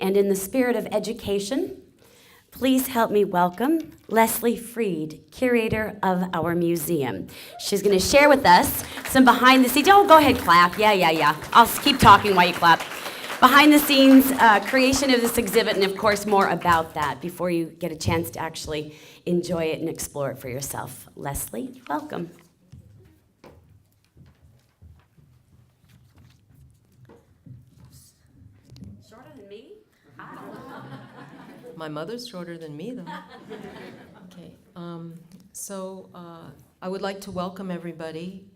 And in the spirit of education, please help me welcome Leslie Freed, curator of our museum. She's going to share with us some behind the scenes. Oh, go ahead, clap. Yeah. I'll keep talking while you clap. Behind the scenes creation of this exhibit, and of course more about that before you get a chance to actually enjoy it and explore it for yourself. Leslie, welcome. Shorter than me? My mother's shorter than me, though. Okay, so I would like to welcome everybody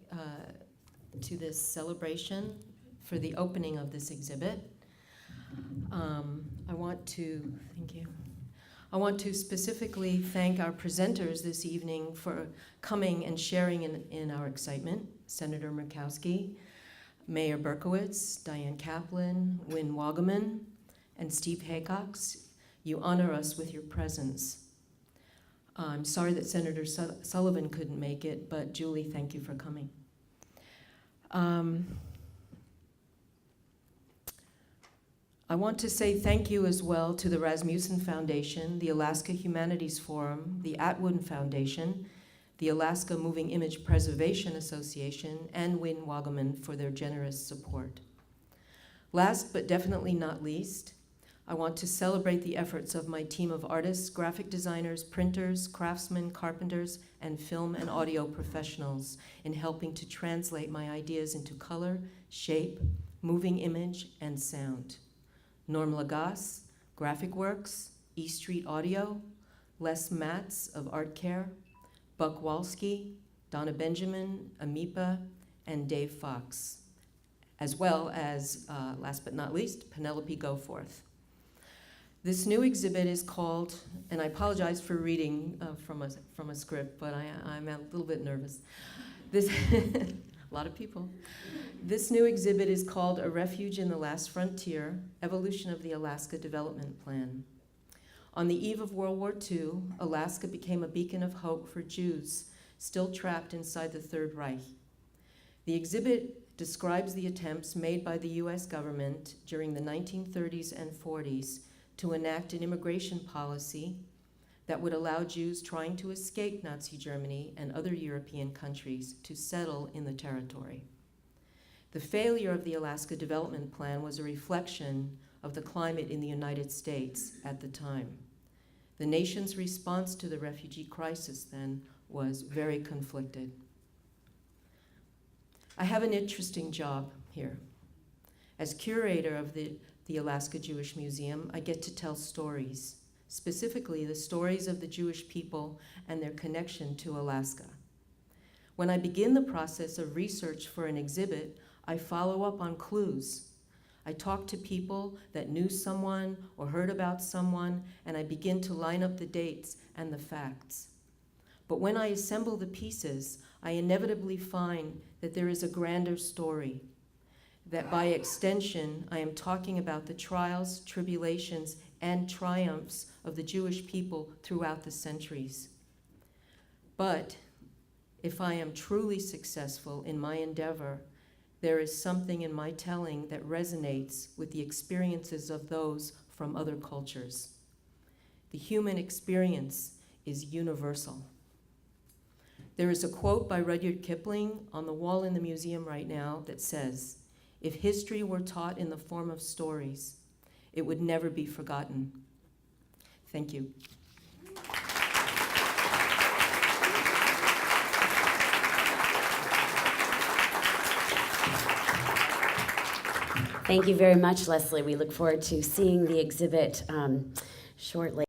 to this celebration for the opening of this exhibit. I want to specifically thank our presenters this evening for coming and sharing in our excitement. Senator Murkowski, Mayor Berkowitz, Diane Kaplan, Wynne Wagaman, and Steve Haycox. You honor us with your presence. I'm sorry that Senator Sullivan couldn't make it, but Julie, thank you for coming. I want to say thank you as well to the Rasmussen Foundation, the Alaska Humanities Forum, the Atwood Foundation, the Alaska Moving Image Preservation Association, and Wynne Wagaman for their generous support. Last but definitely not least, I want to celebrate the efforts of my team of artists, graphic designers, printers, craftsmen, carpenters, and film and audio professionals in helping to translate my ideas into color, shape, moving image, and sound. Norm Lagasse, Graphic Works, E Street Audio, Les Matz of Art Care, Buck Walski, Donna Benjamin, Amipa, and Dave Fox, as well as, last but not least, Penelope Goforth. This new exhibit is called, and I apologize for reading from a script, but I'm a little bit nervous. This, a lot of people. This new exhibit is called A Refuge in the Last Frontier, Evolution of the Alaska Development Plan. On the eve of World War II, Alaska became a beacon of hope for Jews still trapped inside the Third Reich. The exhibit describes the attempts made by the US government during the 1930s and 40s to enact an immigration policy that would allow Jews trying to escape Nazi Germany and other European countries to settle in the territory. The failure of the Alaska Development Plan was a reflection of the climate in the United States at the time. The nation's response to the refugee crisis then was very conflicted. I have an interesting job here. As curator of the Alaska Jewish Museum, I get to tell stories, specifically the stories of the Jewish people and their connection to Alaska. When I begin the process of research for an exhibit, I follow up on clues. I talk to people that knew someone or heard about someone, and I begin to line up the dates and the facts. But when I assemble the pieces, I inevitably find that there is a grander story, that by extension, I am talking about the trials, tribulations, and triumphs of the Jewish people throughout the centuries. But if I am truly successful in my endeavor, there is something in my telling that resonates with the experiences of those from other cultures. The human experience is universal. There is a quote by Rudyard Kipling on the wall in the museum right now that says, "If history were taught in the form of stories, it would never be forgotten." Thank you. Thank you very much, Leslie. We look forward to seeing the exhibit shortly.